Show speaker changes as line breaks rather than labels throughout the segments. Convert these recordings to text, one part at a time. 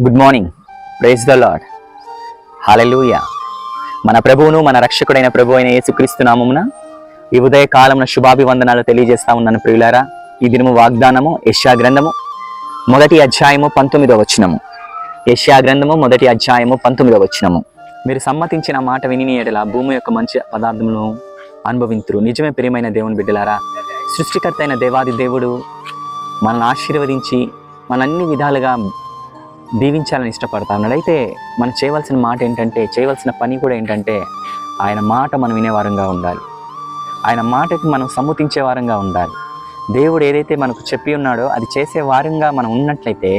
Good morning. Praise the lord. Hallelujah. మన ప్రభువును మన రక్షకుడైన ప్రభు అయిన యేసుక్రీస్తు నామమున ఈ ఉదయ కాలమున శుభాభివందనాలు తెలియజేస్తా ఉన్నాను ప్రియులారా. ఈ దినము వాగ్దానము యెషయా గ్రంథము 1వ అధ్యాయము 19వ వచనము. యెషయా గ్రంథము 1వ అధ్యాయము 19వ వచనము. మీరు సమ్మతించిన మాట విని ఎడల భూమి యొక్క మంచి పదార్థములను అనుభవింతురు. నిజమే ప్రియమైన దేవుని బిడ్డలారా, సృష్టికర్త అయిన దేవాది దేవుడు మనల్ని ఆశీర్వదించి మన అన్ని విధాలుగా దీవించాలని ఇష్టపడతా ఉన్నాడు. అయితే మనం చేయవలసిన మాట ఏంటంటే, చేయవలసిన పని కూడా ఏంటంటే, ఆయన మాట మనం వినేవారంగా ఉండాలి. ఆయన మాటకి మనం సమ్మతించే వారంగా ఉండాలి. దేవుడు ఏదైతే మనకు చెప్పి ఉన్నాడో అది చేసే వారంగా మనం ఉన్నట్లయితే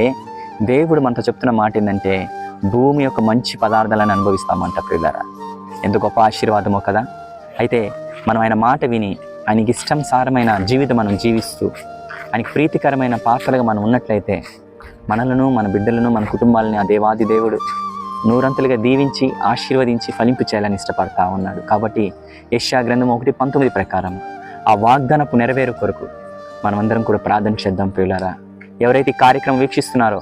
దేవుడు మనతో చెప్తున్న మాట ఏంటంటే, భూమి యొక్క మంచి పదార్థాలను అనుభవిస్తామంట ప్రియులారా. ఎంత గొప్ప ఆశీర్వాదమో కదా. అయితే మనం ఆయన మాట విని ఆయనకి ఇష్టానుసారమైన జీవితం మనం జీవిస్తూ ఆయనకి ప్రీతికరమైన పాత్రలుగా మనం ఉన్నట్లయితే మనలను, మన బిడ్డలను, మన కుటుంబాలని ఆ దేవాది దేవుడు నూరంతలుగా దీవించి ఆశీర్వదించి ఫలింపు చేయాలని ఇష్టపడతా ఉన్నాడు. కాబట్టి యెషయా గ్రంథం 1:19 ప్రకారం ఆ వాగ్దానపు నెరవేరు కొరకు మనమందరం కూడా ప్రార్థన చేద్దాం ప్రియులారా. ఎవరైతే ఈ కార్యక్రమం వీక్షిస్తున్నారో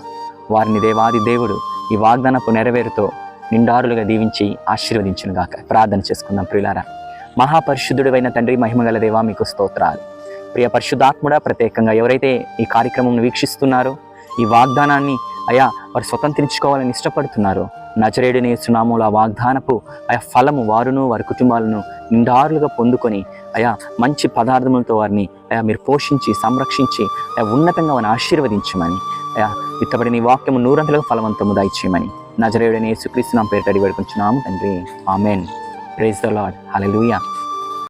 వారిని దేవాది దేవుడు ఈ వాగ్దానపు నెరవేరుతో నిండారులుగా దీవించి ఆశీర్వదించును గాక. ప్రార్థన చేసుకుందాం ప్రియులారా. మహాపరిశుద్ధుడైన తండ్రి, మహిమగల దేవా, మీకు స్తోత్రాలు. ప్రియ పరిశుద్ధాత్ముడా, ప్రత్యేకంగా ఎవరైతే ఈ కార్యక్రమం వీక్షిస్తున్నారో ఈ వాగ్దానాన్ని అయా వారు స్వతంత్రించుకోవాలని ఇష్టపడుతున్నారో నజరేయుడైన యేసు నామములో ఆ వాగ్దానపు ఆయా ఫలము వారును వారి కుటుంబాలను నిండారులుగా పొందుకొని అయా మంచి పదార్థములతో వారిని అయా మీరు పోషించి సంరక్షించి ఉన్నతంగా వారిని ఆశీర్వదించమని, అయా విత్తబడిన ఈ వాక్యము నూరంతలుగా ఫలవంతము దయచేయమని నజరేయుడైన యేసుక్రీస్తు నామమున పేరిట అడిగి వేడుకుంటున్నాము తండ్రి. Amen. Praise the lord. Hallelujah.